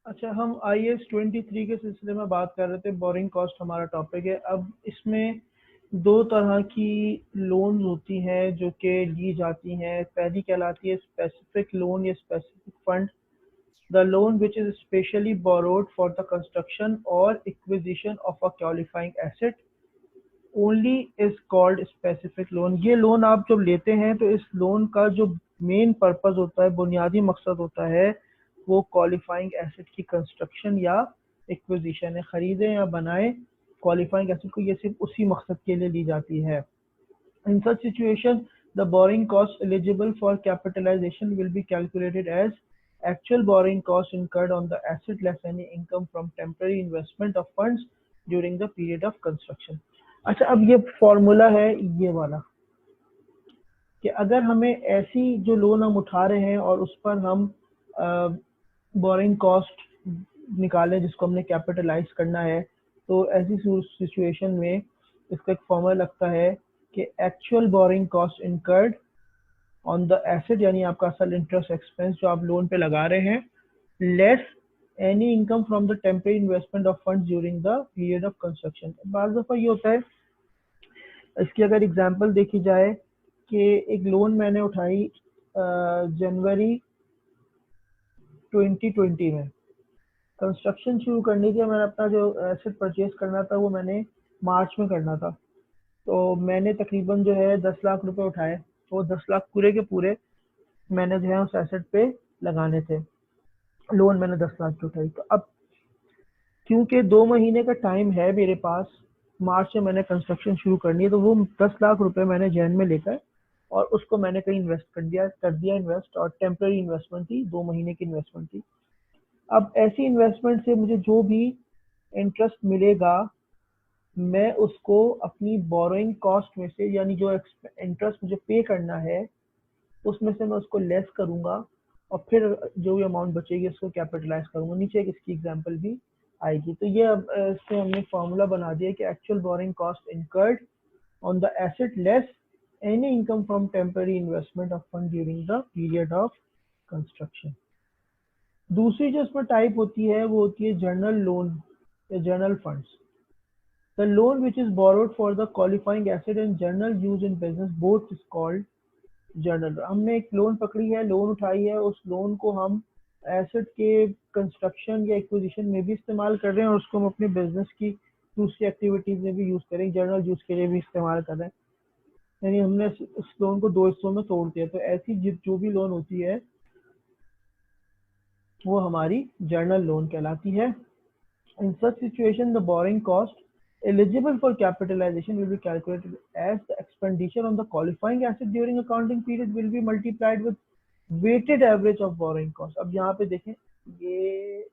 अच्छा, हम IAS 23 के सिलसिले में बात कर रहे थे। बोरिंग कॉस्ट हमारा टॉपिक है। अब इसमें दो तरह की लोन्स होती हैं जो कि ली जाती हैं। पहली कहलाती है स्पेसिफिक लोन या specific fund. The loan which is specially borrowed for the construction और acquisition of a qualifying asset only is called specific loan. ये लोन आप जब लेते हैं तो इस लोन का जो मेन पर्पस होता है, बुनियादी मकसद होता है, वो क्वालिफाइंग एसेट की कंस्ट्रक्शन या एक्विजिशन है। खरीदें या बनाएं क्वालिफाइंग एसेट को, ये सिर्फ उसी मकसद के लिए ली जाती है। In such situation, the borrowing cost eligible for capitalization will be calculated as actual borrowing cost incurred on the asset less any income from temporary investment of funds during the period of construction। अच्छा, अब ये formula है ये वाला कि अगर हमें ऐसी जो लोन हम उठा रहे हैं और उस पर हम बोरिंग कॉस्ट निकालें जिसको हमने कैपिटलाइज करना है, तो ऐसी सिचुएशन में इसका एक फॉर्मूला लगता है कि actual borrowing cost incurred on the asset, यानी आपका असल इंटरेस्ट एक्सपेंस जो आप लोन पे लगा रहे हैं, less any income from the temporary investment of funds during the period of construction. बार दफा ये होता है, इसकी अगर एग्जांपल देखी जाए कि एक लोन मैंने उठाई जनवरी 2020 में। कंस्ट्रक्शन शुरू करने के मैंने अपना जो एसेट परचेज करना था वो मैंने मार्च में करना था। तो मैंने तकरीबन जो है 10 लाख रुपए उठाए। तो 10 लाख पूरे के पूरे मैंने जो है उस एसेट पे लगाने थे। लोन मैंने 10 लाख की उठाई। तो अब क्योंकि 2 महीने का टाइम है मेरे पास, मार्च से मैंने कंस्ट्रक्शन शुरू करनी है, तो वो 10 लाख रुपए मैंने जहन में लेकर और उसको मैंने कहीं इन्वेस्ट कर दिया इन्वेस्ट। और टेम्पररी इन्वेस्टमेंट थी, 2 महीने की इन्वेस्टमेंट थी। अब ऐसी इन्वेस्टमेंट से मुझे जो भी इंटरेस्ट मिलेगा, मैं उसको अपनी बोरोइंग कॉस्ट में से, यानी जो इंटरेस्ट मुझे पे करना है उसमें से मैं उसको लेस करूंगा और फिर जो भी अमाउंट बचेगी उसको कैपिटलाइज करूंगा। नीचे एक इसकी एग्जांपल भी आएगी। तो ये अब इससे हमने फॉर्मूला बना दिया कि actual borrowing cost incurred on the asset less any income from temporary investment of fund during the period of construction. दूसरी जो इसमें टाइप होती है वो होती है जर्नल लोन या journal funds. The loan which is borrowed for the qualifying asset and general use in business both is called journal. हमने एक लोन पकड़ी है, लोन उठाई है, उस लोन को हम एसेट के कंस्ट्रक्शन या एक्विजिशन में भी इस्तेमाल कर रहे हैं और उसको हम अपने बिजनेस की दूसरी एक्टिविटीज में भी यूज करें, जर्नल यूज के लिए भी इस्तेमाल कर रहे हैं। यानी हमने उस लोन को दो हिस्सों में तोड़ दिया। तो ऐसी जो भी लोन होती है वो हमारी जर्नल लोन कहलाती है। In such situation, the borrowing cost eligible for capitalization will be calculated as the expenditure on the qualifying asset during accounting period will be multiplied with weighted average of borrowing cost। अब यहाँ पे देखें, ये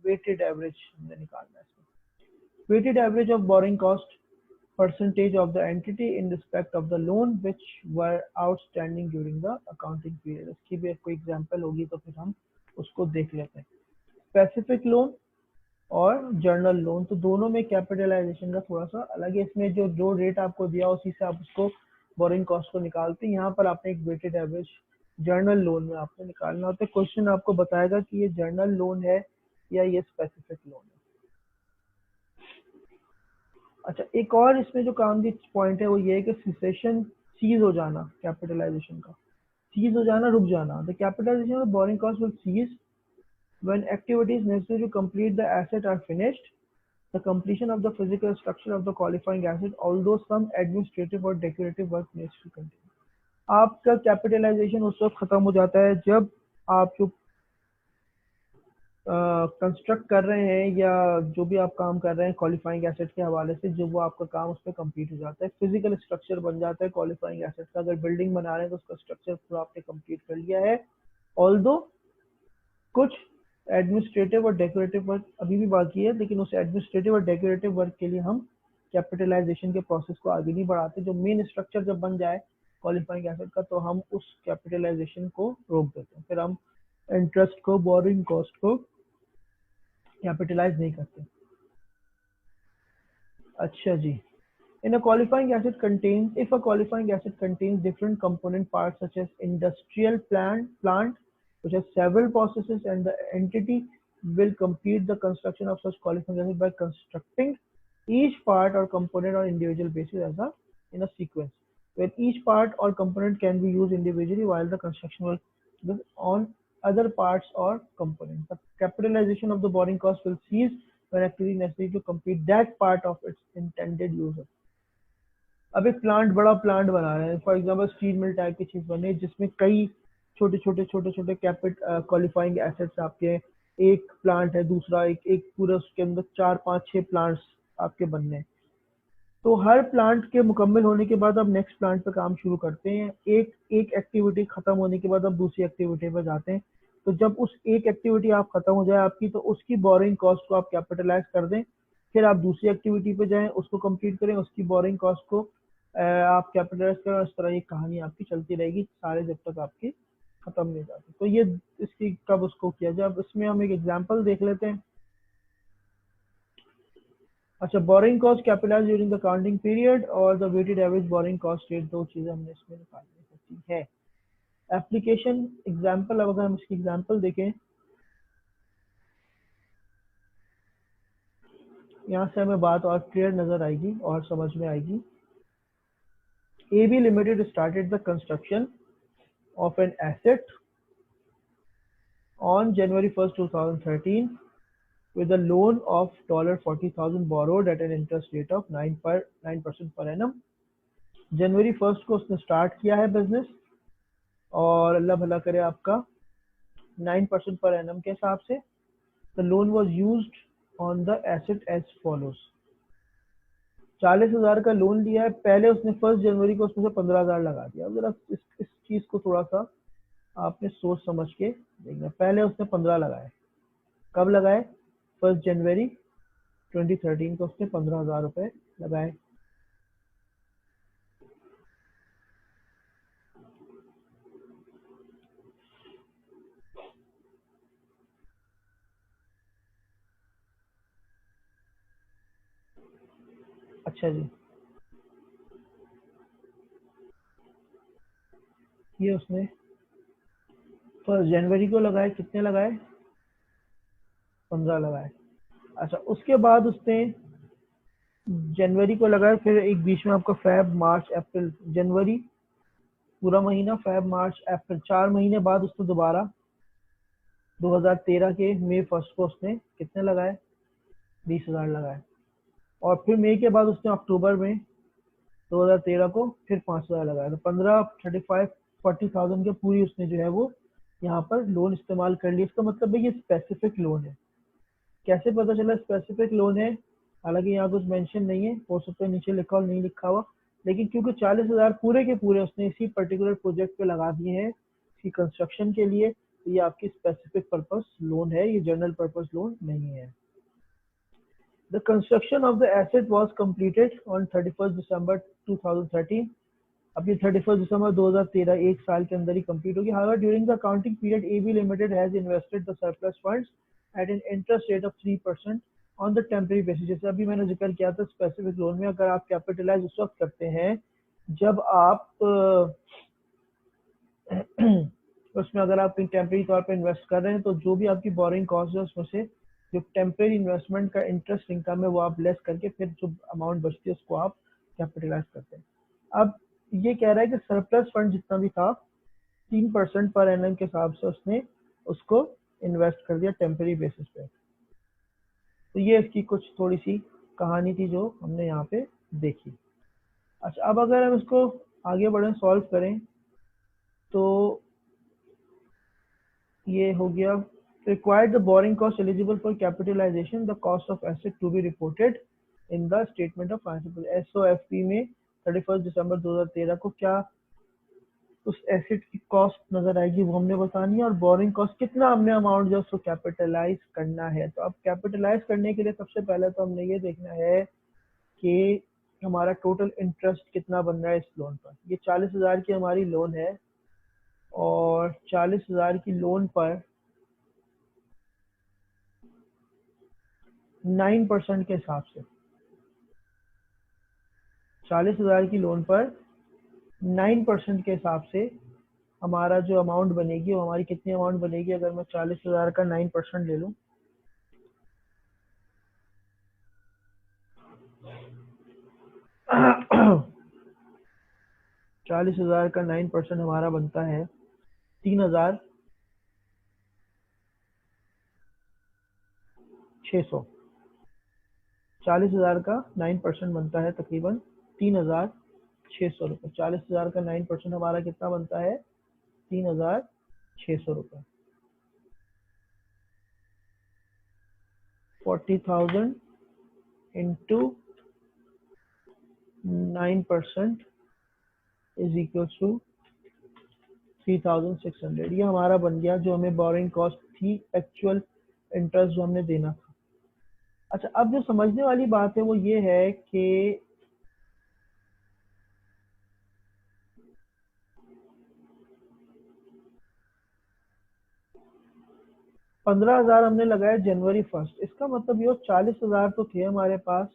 weighted average हमने निकालना है इसमें। weighted average of borrowing cost percentage of the entity in respect of the loan which were outstanding during the accounting period। इसकी भी कोई एग्जांपल होगी तो फिर हम उसको देख लेते हैं। स्पेसिफिक लोन और जर्नल लोन, तो दोनों में कैपिटलाइजेशन का थोड़ा सा अलग है। इसमें जो रेट आपको दिया उसी से आप उसको बोरिंग कॉस्ट को निकालते हैं। यहाँ पर आपने एक वेटेड एवरेज जर्नल लोन में आपने निकालना होता है। क्वेश्चन आपको बताएगा कि ये जर्नल लोन है या ये स्पेसिफिक लोन है। अच्छा, एक और इसमें जो काम की पॉइंट है वो ये है कि सिसेशन, सीज हो जाना कैपिटलाइजेशन का, सीज हो जाना, रुक जाना। The capitalisation of borrowing cost will cease when activities necessary to complete the asset are finished, the completion of the physical structure of the qualifying asset, although some administrative or decorative work needs to continue। आपका capitalisation उस वक्त खत्म हो जाता है जब आप जो कंस्ट्रक्ट कर रहे हैं या जो भी आप काम कर रहे हैं क्वालिफाइंग एसेट के हवाले से, जब वो आपका काम उस पर कंप्लीट हो जाता है, फिजिकल स्ट्रक्चर बन जाता है क्वालिफाइंग एसेट का। अगर बिल्डिंग बना रहे हैं तो उसका स्ट्रक्चर पूरा आपने कंप्लीट कर लिया है। ऑल्दो कुछ एडमिनिस्ट्रेटिव और डेकोरेटिव वर्क अभी भी बाकी है, लेकिन उस एडमिनिस्ट्रेटिव और डेकोरेटिव वर्क के लिए हम कैपिटलाइजेशन के प्रोसेस को आगे नहीं बढ़ाते। जो मेन स्ट्रक्चर जब बन जाए क्वालिफाइंग एसेट का तो हम उस कैपिटलाइजेशन को रोक देते हैं, फिर हम इंटरेस्ट को, बोरिंग कॉस्ट को कैपिटलाइज नहीं करते। अच्छा जी, in a qualifying asset contains, if a qualifying asset contains different component parts such as industrial plant which has several processes and the entity will complete the construction of such qualifying assets by constructing each part or component on individual basis as a in a sequence, where each part or component can be used individually while the construction will be on other parts or components. The capitalization of the borrowing cost will cease when activity necessary to complete that part of its intended use. अब एक plant बड़ा plant बना रहे हैं, for example steel mill type की चीज बनी है जिसमें कई छोटे छोटे कैपिट क्वालिफाइंग एसेट्स आपके हैं। एक प्लांट है, दूसरा एक एक पूरा उसके अंदर 4 5 6 प्लांट्स आपके बनने हैं। तो हर प्लांट के मुकम्मल होने के बाद आप नेक्स्ट प्लांट पे काम शुरू करते हैं। एक एक एक्टिविटी खत्म होने के बाद आप दूसरी एक्टिविटी पे जाते हैं। तो जब उस एक एक्टिविटी आप खत्म हो जाए आपकी, तो उसकी बोरिंग कॉस्ट को आप कैपिटलाइज कर दें। फिर आप दूसरी एक्टिविटी पे जाएं, उसको कंप्लीट करें, उसकी बोरिंग कॉस्ट को आप कैपिटलाइज करें। इस तरह ये कहानी आपकी चलती रहेगी सारे जब तक आपकी खत्म नहीं जाती। तो ये इसकी कब उसको किया जाए, अब इसमें हम एक एग्जांपल देख लेते हैं। अच्छा, borrowing cost capitalise during the accounting period और the weighted average borrowing cost rate, दो चीजें हमने इसमें निकालनी होती है। एप्लीकेशन एग्जांपल, अब अगर हम इसकी एग्जांपल देखें, यहाँ से हमें बात और क्लियर नजर आएगी और समझ में आएगी। AB Limited started the construction of an asset on January 1st, 2013 with a loan of $40,000 borrowed at an interest rate of 9% per annum. January 1st को उसने स्टार्ट किया है बिजनेस और अल्लाह भला करे आपका 9% पर एनम के हिसाब से। The loan was used on the asset as follows. 40,000 का लोन लिया है, पहले उसने 1 जनवरी को उसमें से 15,000 लगा दिया। जरा इस चीज को थोड़ा सा आपने सोच समझ के देखना। पहले उसने 15 लगाए, कब लगाए? 1 जनवरी 2013 को उसने 15,000 रुपए लगाए। अच्छा जी, ये उसने 1 जनवरी को लगाए, कितने लगाए? 15 लगाए। अच्छा, उसके बाद उसने जनवरी को लगाया, फिर एक बीच में आपका फेब मार्च अप्रैल, जनवरी पूरा महीना, फेब मार्च अप्रैल, 4 महीने बाद उसने दोबारा 2013 के मई 1 को उसने कितने लगाए? 20,000 लगाए। और फिर मई के बाद उसने अक्टूबर में 2013 को फिर 5,000 लगाया। तो 15, 35, 40,000 के पूरी उसने जो है वो यहाँ पर लोन इस्तेमाल कर लिया। इसका मतलब है ये स्पेसिफिक लोन है। कैसे पता चला स्पेसिफिक लोन है? हालांकि यहाँ कुछ मेंशन नहीं है, हो सकता है नीचे लिखा और नहीं लिखा हुआ, लेकिन क्योंकि 40,000 पूरे के पूरे उसने इसी पर्टिकुलर प्रोजेक्ट पे लगा दिए हैं इसकी कंस्ट्रक्शन के लिए, तो ये आपकी स्पेसिफिक पर्पस लोन है, ये जनरल पर्पस लोन नहीं है। The construction of the asset was completed on 31st December 2013. अब ये 31st दिसंबर 2013 एक साल के अंदर ही कंप्लीट होगी। However, during the accounting period, AB Limited has invested the surplus funds at an interest rate of 3% on the temporary basis। जैसे अभी मैंने जिक्र किया था स्पेसिफिक लोन में अगर आप कैपिटलाइज उस वक्त करते हैं जब आप उसमें अगर आप टेम्परेरी तौर पर इन्वेस्ट कर रहे हैं, तो जो भी आपकी बोरिंग कॉस्ट है उसमें से जो टेम्परेरी इन्वेस्टमेंट का इंटरेस्ट इनकम है वो आप लेस करके फिर जो अमाउंट बचती है उसको आप कैपिटलाइज करते हैं। अब ये कह रहा है कि सरप्लस फंड जितना भी था 3% पर एनम के हिसाब से उसने उसको इन्वेस्ट कर दिया टेम्परेरी बेसिस पे। तो ये इसकी कुछ थोड़ी सी कहानी थी जो हमने यहाँ पे देखी। अच्छा, अब अगर हम इसको आगे बढ़े सॉल्व करें तो ये हो गया required the borrowing cost eligible for capitalization, the cost of asset to be reported in the statement of financial SOFP में 31 दिसंबर 2013 को क्या उस एसेट की कॉस्ट नजर आएगी वो हमने बतानी है, और बोरिंग कॉस्ट कितना हमने अमाउंट जो उसको कैपिटलाइज करना है। तो अब कैपिटलाइज करने के लिए सबसे पहले तो हमने ये देखना है कि हमारा टोटल इंटरेस्ट कितना बन रहा है इस लोन पर। ये 40,000 की हमारी लोन है और 40,000 की लोन पर 9% के हिसाब से 40,000 की लोन पर 9% के हिसाब से हमारा जो अमाउंट बनेगी वो हमारी कितनी अमाउंट बनेगी? अगर मैं 40,000 का 9% ले लूँ 40,000 का 9% हमारा बनता है 3,600। 40,000 का 9% बनता है तकरीबन 3,600 रुपये। 40,000 का 9% हमारा कितना बनता है? 3,600 रुपये। 40,000 इंटू 9% इज इक्वल टू 3,600। ये हमारा बन गया जो हमें बोरिंग कॉस्ट थी, एक्चुअल इंटरेस्ट जो हमने देना था। अच्छा, अब जो समझने वाली बात है वो ये है कि 15,000 हमने लगाया जनवरी 1। इसका मतलब ये 40,000 तो थे हमारे पास,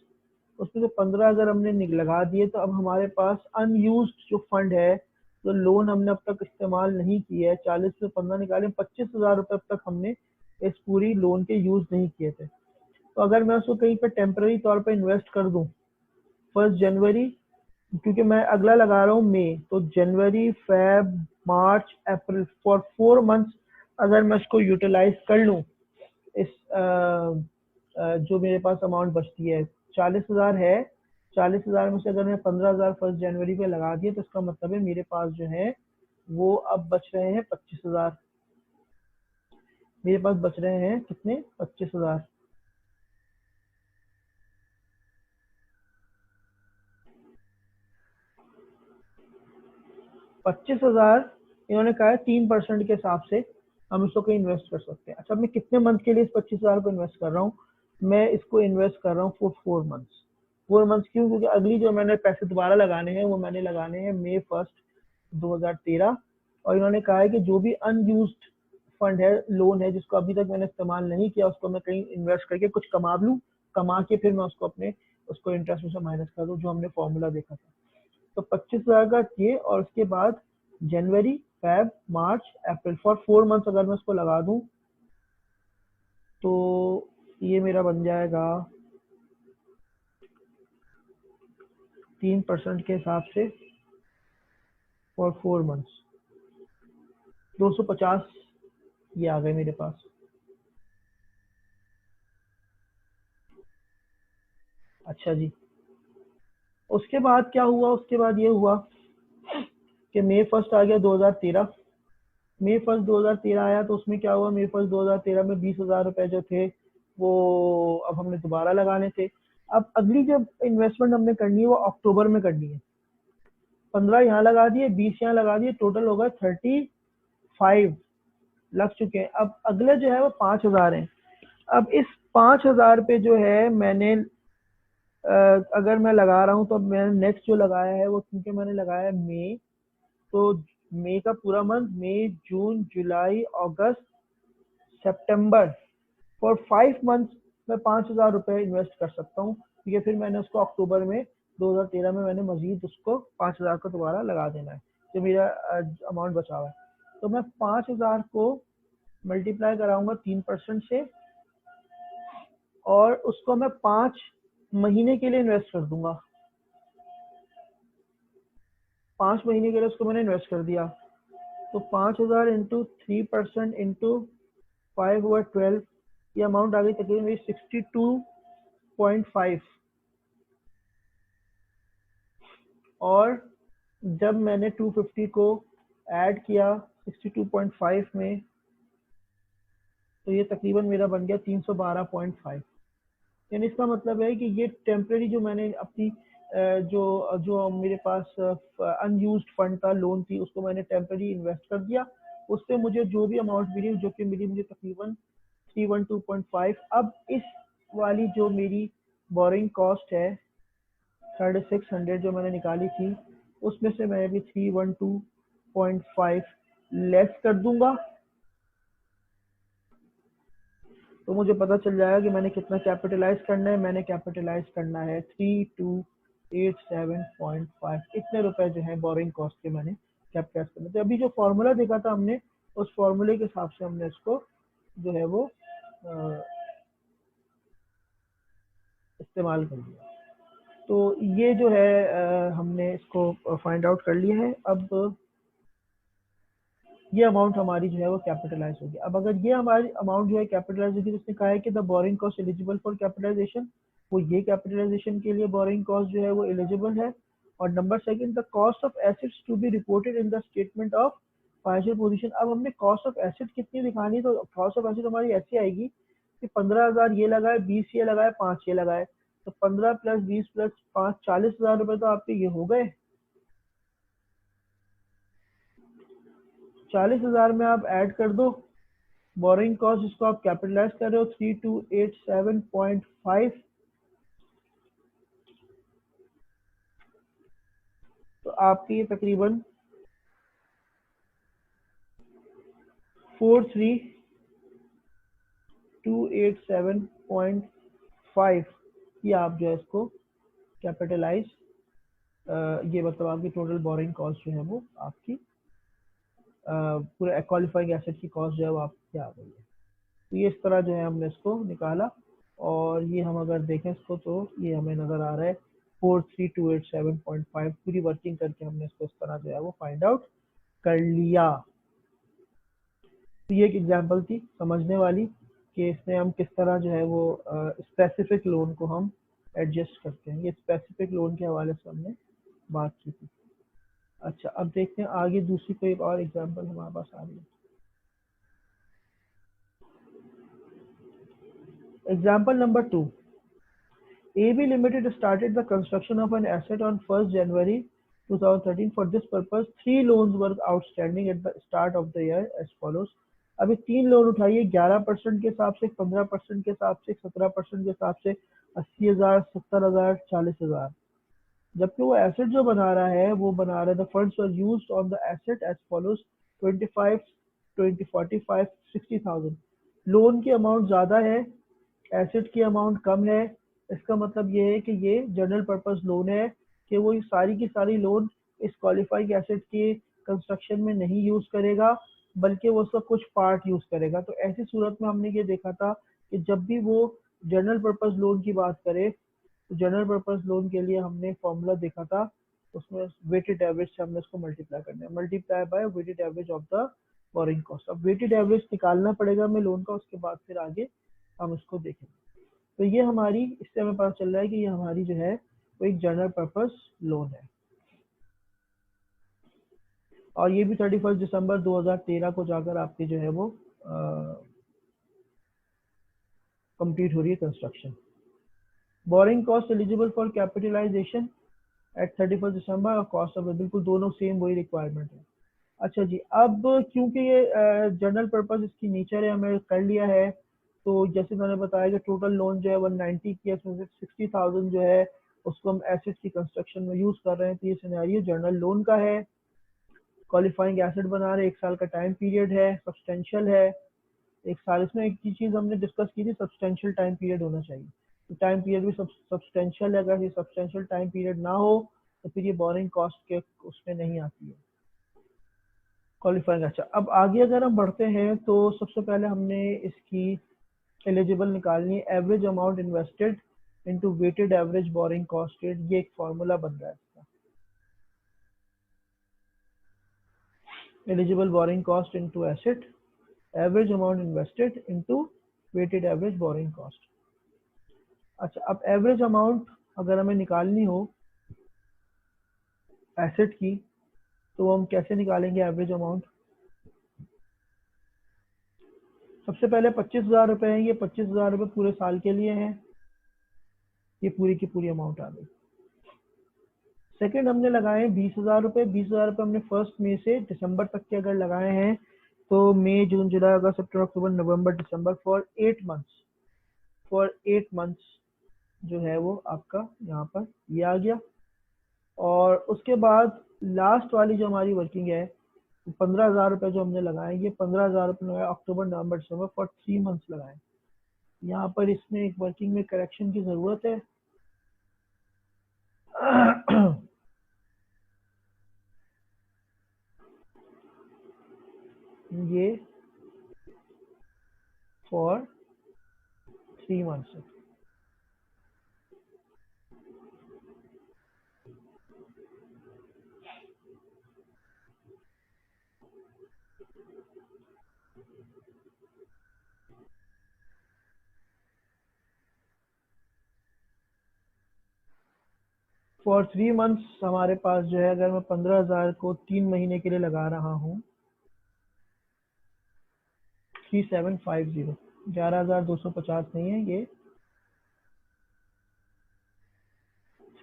उसमें से 15,000 हमने लगा दिए, तो अब हमारे पास अनयूज्ड जो फंड है, जो लोन हमने अब तक इस्तेमाल नहीं किया है, 40 से 15 निकाले, 25,000 रुपये अब तक हमने इस पूरी लोन के यूज नहीं किए थे। तो अगर मैं उसको कहीं पे टेम्पररी तौर पे इन्वेस्ट कर दूं 1 जनवरी, क्योंकि मैं अगला लगा रहा हूँ मई, तो January, Feb, March, April, for 4 months अगर मैं इसको यूटिलाइज कर लूँ, इस जो मेरे पास अमाउंट बचती है 40,000 है, 40,000 में से अगर मैं 15,000 1 जनवरी पे लगा दिए, तो इसका मतलब है मेरे पास जो है वो अब बच रहे हैं 25,000। मेरे पास बच रहे हैं कितने? 25,000। 25,000 इन्होंने कहा है 3% के हिसाब से हम इसको कहीं इन्वेस्ट कर सकते हैं। अच्छा, मैं कितने मंथ के लिए इस 25,000 को इन्वेस्ट कर रहा हूँ? मैं इसको इन्वेस्ट कर रहा हूँ फॉर 4 मंथ्स। 4 मंथ्स क्यों? क्योंकि अगली जो मैंने पैसे दोबारा लगाने हैं वो मैंने लगाने हैं May 1, 2013। और इन्होंने कहा है कि जो भी अनयूज्ड फंड है, लोन है, जिसको अभी तक मैंने इस्तेमाल नहीं किया, उसको मैं कहीं इन्वेस्ट करके कुछ कमा लूँ, कमा के फिर मैं उसको अपने उसको इंटरेस्ट में से माइनस कर दूँ, जो हमने फॉर्मूला देखा था। तो 25,000 का ये, और उसके बाद January, Feb, March, April, for 4 months अगर मैं उसको लगा दूं, तो ये मेरा बन जाएगा 3% के हिसाब से फॉर 4 मंथ्स 250 ये आ गए मेरे पास। अच्छा जी, उसके बाद क्या हुआ? उसके बाद ये हुआ कि May 1 आ गया 2013। May 1 2013 आया, तो उसमें क्या हुआ? May 1 2013 में 20,000 रुपए जो थे वो अब हमने दोबारा लगाने थे। अब अगली जब इन्वेस्टमेंट हमने करनी है वो अक्टूबर में करनी है। 15 यहाँ लगा दिए, 20 यहाँ लगा दिए, टोटल होगा 35 लग चुके हैं। अब अगले जो है वो 5,000 है। अब इस 5,000 पे जो है मैंने अगर मैं लगा रहा हूँ, तो अब मैंने नेक्स्ट जो लगाया है वो, क्योंकि मैंने लगाया है मई, तो मई का पूरा मंथ, मई, जून, जुलाई, अगस्त, सितंबर, फॉर 5 मंथ्स मैं 5,000 रुपये इन्वेस्ट कर सकता हूँ, क्योंकि फिर मैंने उसको अक्टूबर में 2013 में मैंने मजीद उसको 5,000 को दोबारा लगा देना है, जो मेरा अमाउंट बचा हुआ है। तो मैं 5,000 को मल्टीप्लाई कराऊंगा 3% से, और उसको मैं 5 महीने के लिए इन्वेस्ट कर दूंगा। 5 महीने के लिए उसको मैंने इन्वेस्ट कर दिया, तो 5,000 इंटू 3% इंटू 5/12, ये अमाउंट आ गई तकरीबन मेरी 62.5। और जब मैंने 250 को ऐड किया 62.5 में, तो ये तकरीबन मेरा बन गया 312.5। यानी इसका मतलब है कि ये टेम्परेरी जो मैंने अपनी जो जो मेरे पास अनयूज्ड फंड था, लोन थी, उसको मैंने टेम्परेरी इन्वेस्ट कर दिया। उससे मुझे जो भी अमाउंट मिली, जो कि मिली मुझे तकरीबन 312.5। अब इस वाली जो मेरी बोरिंग कॉस्ट है 6,600 जो मैंने निकाली थी, उसमें से मैं अभी 312.5 लेस कर दूंगा, तो मुझे पता चल जाएगा कि मैंने कितना कैपिटलाइज करना है। मैंने कैपिटलाइज करना है 3287.5, इतने रुपए जो है बोरिंग कॉस्ट के मैंने कैपिटलाइज करना। तो अभी जो फॉर्मूला देखा था हमने, उस फॉर्मूले के हिसाब से हमने इसको जो है वो इस्तेमाल कर लिया। तो ये जो है हमने इसको फाइंड आउट कर लिया है। अब ये अमाउंट हमारी जो है वो कैपिटलाइज होगी। अब अगर ये हमारी अमाउंट जो है कैपिटलाइज होगी, तो उसने कहा है कि the borrowing cost eligible for capitalisation, वो ये कैपिटलाइजेशन के लिए बोरिंग कॉस्ट जो है वो एलिजिबल है। और number second, the cost of assets to be reported in the statement of financial position. अब हमने कॉस्ट ऑफ एसेट कितनी दिखानी है, तो कॉस्ट ऑफ एसेट हमारी ऐसी आएगी कि 15,000 ये लगाए, 20 ये लगाए, 5 ये लगाए, तो 15 प्लस 20 प्लस 5 40,000 रुपए तो आपके ये हो गए। 40,000 में आप ऐड कर दो बोरिंग कॉस्ट, जिसको आप कैपिटलाइज कर रहे हो 3287.5, तो आपकी ये तकरीबन 43,287.5, ये आप जो है इसको कैपिटलाइज, ये मतलब आपकी टोटल बोरिंग कॉस्ट जो है वो आपकी पूरे क्वालिफाइंग एसेट की कॉस्ट जो है वो आपकी आ गई है। तो ये इस तरह जो है हमने इसको निकाला, और ये हम अगर देखें इसको तो ये हमें नज़र आ रहा है 43,287.5, पूरी वर्किंग करके हमने इसको इस तरह जो है वो फाइंड आउट कर लिया। तो ये एक एग्जांपल थी समझने वाली कि इसमें हम किस तरह जो है वो स्पेसिफिक लोन को हम एडजस्ट करते हैं। ये स्पेसिफिक लोन के हवाले से हमने बात की थी। अच्छा, अब देखते हैं आगे दूसरी कोई और एग्जांपल हमारे पास आ रही है। Example number 2, AB Limited started the construction of an asset on 1st January 2013. For this purpose, 3 loans were outstanding at the start of the year as follows. अभी 3 लोन उठाइए, 11% के हिसाब से, 15% के हिसाब से, 17% के हिसाब से, 80,000, 70,000, 40,000। जबकि वो एसेट जो बना रहा है वो बना रहा है the funds were used on the asset as follows 25, 20, 45, 60,000। Loan की अमाउंट ज़्यादा है, एसेट की अमाउंट कम है। इसका मतलब ये है कि ये जनरल पर्पस लोन है, कि वो ये सारी की सारी लोन इस क्वालिफाइंग एसेट के कंस्ट्रक्शन में नहीं यूज करेगा, बल्कि वो सब कुछ पार्ट यूज करेगा। तो ऐसी सूरत में हमने ये देखा था कि जब भी वो जनरल पर्पस लोन की बात करे, तो जनरल पर्पस लोन के लिए हमने फॉर्मूला देखा था, उसमें वेटेड एवरेज से हमने इसको मल्टीप्लाई करना है, multiply by weighted average of the borrowing cost. अब वेटेड एवरेज निकालना पड़ेगा हमें लोन का, उसके बाद फिर आगे हम इसको देखेंगे। तो ये हमारी, इससे हमें पता चल रहा है कि ये हमारी जो है वो एक जनरल पर्पस लोन है, और ये भी 31 दिसंबर 2013 को जाकर आपकी जो है वो कंप्लीट हो रही है construction. Borrowing cost eligible for capitalisation at 31 दिसंबर, और कॉस्ट ऑफ बिल्कुल दोनों सेम वही रिक्वायरमेंट है। अच्छा जी, अब क्योंकि ये जनरल पर्पस इसकी नेचर है, हमें कर लिया है, तो जैसे मैंने बताया कि टोटल लोन जो है 190 की है, उसमें से 60,000 जो है उसको हम एसेट की कंस्ट्रक्शन में यूज कर रहे हैं। तो ये सिनेरियो जनरल लोन का है, क्वालिफाइंग एसेट बना रहे, 1 साल का टाइम पीरियड है, सब्सटेंशियल है 1 साल। इसमें एक ही चीज हमने डिस्कस की थी, सब्सटेंशियल टाइम पीरियड होना चाहिए। तो टाइम पीरियड भी सब्सटेंशियल है, अगर ये सब्सटेंशियल टाइम पीरियड ना हो तो फिर ये बोरिंग कॉस्ट के उसमें नहीं आती है क्वालिफाइंग। अच्छा, अब आगे अगर हम बढ़ते हैं तो सबसे पहले हमने इसकी एलिजिबल निकालनी है, average amount invested into weighted average borrowing cost rate. ये एक फॉर्मूला बन रहा है इसका, eligible borrowing cost into asset, average amount invested into weighted average borrowing cost. अच्छा, अब एवरेज अमाउंट अगर हमें निकालनी हो एसेट की, तो हम कैसे निकालेंगे एवरेज अमाउंट। सबसे पहले 25,000 रुपए हैं, ये 25,000 रुपए पूरे साल के लिए हैं, ये पूरी की पूरी अमाउंट आ गई। सेकंड हमने लगाए 20,000 रुपए, 20,000 रुपए हमने 1 मई से दिसंबर तक के अगर लगाए हैं, तो मई, जून, जुलाई, अगस्त, सितंबर, अक्टूबर, नवंबर, दिसंबर, फॉर 8 मंथ्स जो है वो आपका यहाँ पर ये आ गया। और उसके बाद लास्ट वाली जो हमारी वर्किंग है, 15,000 रुपए जो हमने लगाए, ये 15,000 रुपए लगाए अक्टूबर, नवंबर, दिसंबर, फॉर 3 मंथ्स लगाए। यहाँ पर इसमें एक वर्किंग में करेक्शन की जरूरत है। ये फॉर 3 मंथ्स, फॉर 3 मंथ्स हमारे पास जो है, अगर मैं 15,000 को 3 महीने के लिए लगा रहा हूँ, 3750, 11,250 नहीं है ये,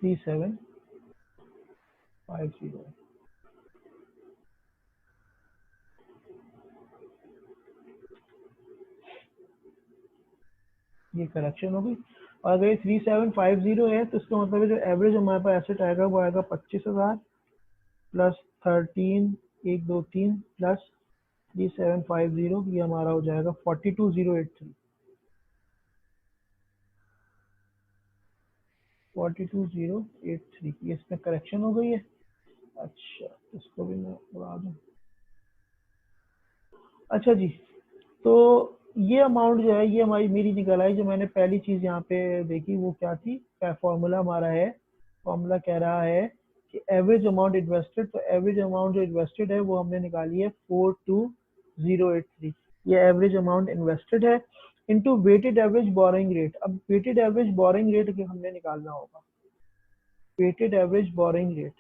3750 है। ये करेक्शन हो गई। और अगर ये 3750 है तो इसका मतलब है जो एवरेज हमारे पास एसेट आएगा वो आएगा 25,000 प्लस 13, 1, 2, 3 प्लस 3750, ये हमारा हो जाएगा 42,083। 42,083 ये इसमें करेक्शन हो गई है। अच्छा, इसको भी मैं उड़ा दूं। अच्छा जी, तो ये अमाउंट जो है ये हमारी मेरी निकल आई। जो मैंने पहली चीज यहाँ पे देखी वो क्या थी, क्या फॉर्मूला हमारा है। फॉर्मूला कह रहा है कि एवरेज अमाउंट इन्वेस्टेड, तो एवरेज अमाउंट जो इन्वेस्टेड है वो हमने निकाली है 42,083। ये एवरेज अमाउंट इन्वेस्टेड है into weighted average borrowing rate. अब वेटेड एवरेज बोरिंग रेट के हमने निकालना होगा, वेटेड एवरेज बोरिंग रेट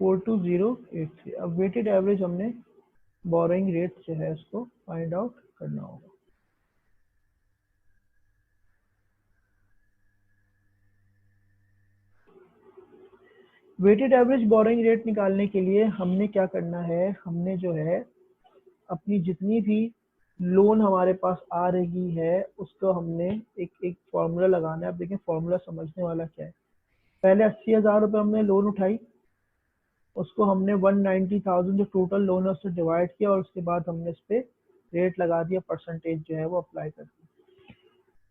42,083। अब वेटेड एवरेज हमने बोरिंग रेट जो है उसको फाइंड आउट करना होगा। वेटेड एवरेज बोरिंग रेट निकालने के लिए हमने क्या करना है, हमने जो है अपनी जितनी भी लोन हमारे पास आ रही है उसको हमने एक एक फॉर्मूला लगाना है। अब देखें फॉर्मूला समझने वाला क्या है। पहले 80,000 रुपये हमने लोन उठाई, उसको हमने 190,000 जो टोटल लोन है उससे डिवाइड किया और उसके बाद हमने इस पे रेट लगा दिया, परसेंटेज जो है वो अप्लाई कर दी।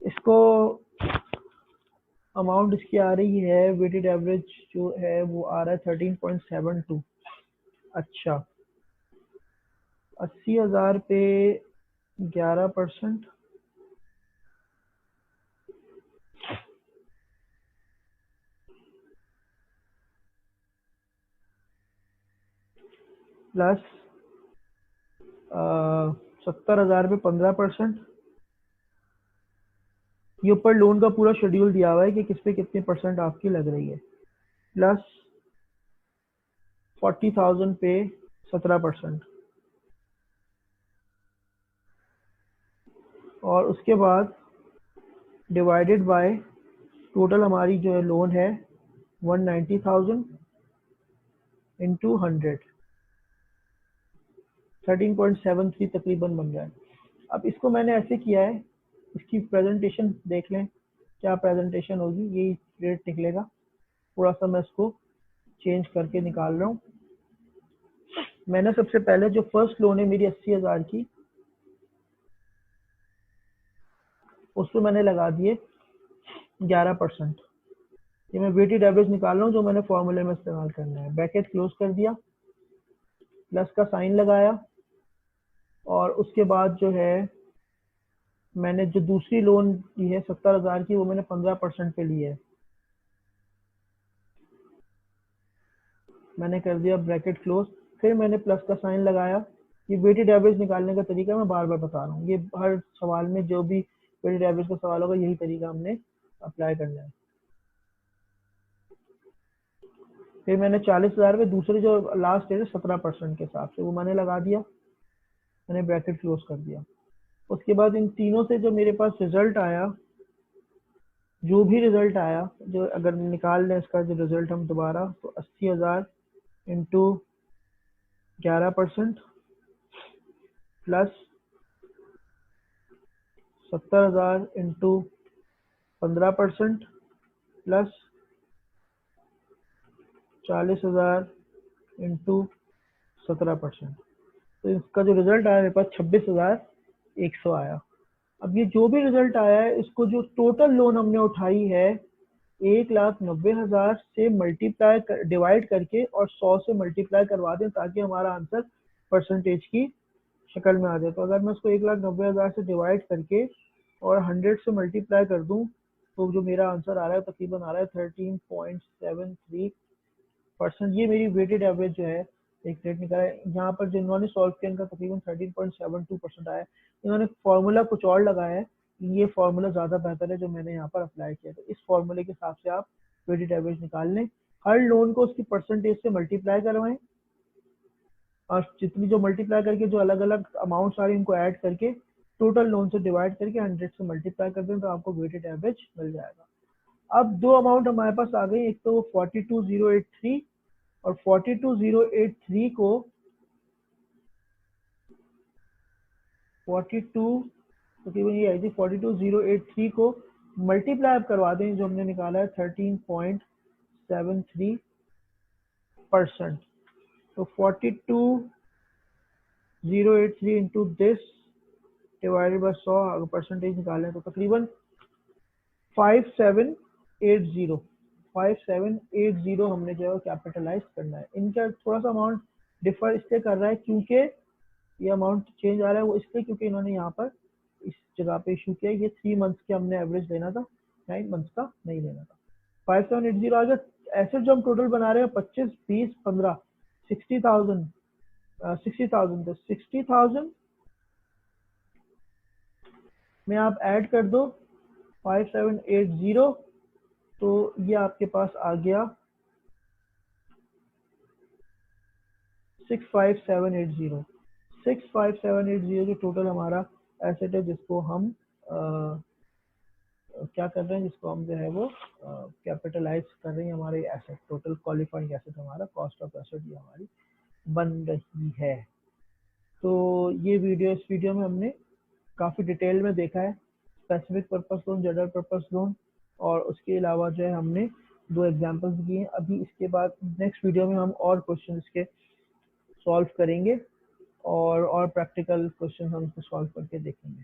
इसको अमाउंट इसकी आ रही है, वेटेड एवरेज जो है वो आ रहा है 13.72। अच्छा, 80,000 पे 11% प्लस 70,000 पे 15%। ये ऊपर लोन का पूरा शेड्यूल दिया हुआ है कि किस पे कितने परसेंट आपकी लग रही है, प्लस 40,000 पे 17%। और उसके बाद डिवाइडेड बाय टोटल हमारी जो है लोन है 190,000 इंटू 100, 13.73 तकरीबन बन रहा है। अब इसको मैंने ऐसे किया है, इसकी प्रेजेंटेशन देख लें क्या प्रेजेंटेशन होगी, यही रेट निकलेगा। थोड़ा सा मैं इसको चेंज करके निकाल रहा हूँ। मैंने सबसे पहले जो फर्स्ट लोन है मेरी 80,000 की, उसको मैंने लगा दिए 11%। ये मैं वेटेड एवरेज निकाल रहा हूँ जो मैंने फॉर्मूले में इस्तेमाल करना है। ब्रैकेट क्लोज कर दिया, प्लस का साइन लगाया और उसके बाद जो है मैंने जो दूसरी लोन ली है 70,000 की, वो मैंने 15% पे ली है। मैंने कर दिया ब्रैकेट क्लोज, फिर मैंने प्लस का साइन लगाया। ये वेटेड एवरेज निकालने का तरीका मैं बार बार बता रहा हूँ, ये हर सवाल में जो भी वेटेड एवरेज का सवाल होगा यही तरीका हमने अप्लाई करना है। फिर मैंने 40,000 पे दूसरे जो लास्ट है 17% के हिसाब से वो मैंने लगा दिया, मैंने ब्रैकेट क्लोज कर दिया। उसके बाद इन तीनों से जो मेरे पास रिजल्ट आया, जो भी रिजल्ट आया, जो अगर निकाल लें इसका जो रिजल्ट हम दोबारा, तो 80,000 into 11% plus 70,000 into 15% plus 40,000 into 17%। तो इसका जो रिजल्ट आया मेरे पास 26,100 आया। अब ये जो भी रिजल्ट आया है इसको जो टोटल लोन हमने उठाई है 1,90,000 से मल्टीप्लाई डिवाइड करके और 100 से मल्टीप्लाई करवा दें ताकि हमारा आंसर परसेंटेज की शक्ल में आ जाए। तो अगर मैं उसको 1,90,000 से डिवाइड करके और 100 से मल्टीप्लाई कर दूं तो जो मेरा आंसर आ रहा है तकरीबन आ रहा है 13.73%। ये मेरी वेटेड एवरेज जो है एक रेट निकला है। यहाँ पर जिन्होंने सॉल्व किया इनका तकरीबन 13.72% आया है। इन्होंने फॉर्मूला कुछ और लगाया है ये फॉर्मूला ज़्यादा बेहतर है जो मैंने यहाँ पर अप्लाई किया। तो इस फॉर्मूले के हिसाब से आप वेटेड एवरेज निकाल लें। हर लोन को उसकी परसेंटेज से मल्टीप्लाई करवाएं और जितनी जो मल्टीप्लाई करके जो अलग अलग अमाउंट्स आ रही है उनको ऐड करके टोटल लोन से डिवाइड करके 100 से मल्टीप्लाई कर दें तो आपको वेटेड एवरेज मिल जाएगा। अब दो अमाउंट हमारे पास आ गई, एक तो 42083 और 42083 को 42 तकरीबन ये आई थी, 42083 को मल्टीप्लाई आप करवा दें जो हमने निकाला है 13.73%। तो 42083 इंटू दिस डिवाइडेड बाय 100 अगर परसेंटेज निकालें तो तकरीबन 5780 5780 हमने जो है कैपिटलाइज करना है। इनका थोड़ा सा अमाउंट डिफर इसलिए कर रहा है क्योंकि ये अमाउंट चेंज आ रहा है, वो इसलिए क्योंकि इन्होंने यहाँ पर इस जगह पे इशू किया। ये 3 मंथ्स के हमने एवरेज लेना था, 9 मंथ्स का नहीं लेना था। 5780 आ गया। एसेट जो हम टोटल बना रहे हैं 25 20 15 60,000 60,000 तो 60,000 में आप ऐड कर दो 5780 तो ये आपके पास आ गया 65780। 65780 जो टोटल हमारा एसेट है जिसको हम क्या कर रहे हैं, जिसको हम जो है वो कैपिटलाइज कर रहे हैं। हमारे एसेट टोटल क्वालिफाइंग एसेट हमारा कॉस्ट ऑफ एसेट ये हमारी बन रही है। तो ये वीडियो, इस वीडियो में हमने काफ़ी डिटेल में देखा है specific purpose loan, general purpose loan, और उसके अलावा जो है हमने दो एग्जांपल्स दिए हैं। अभी इसके बाद नेक्स्ट वीडियो में हम और क्वेश्चन के सॉल्व करेंगे और प्रैक्टिकल क्वेश्चन हम इसको सॉल्व करके देखेंगे।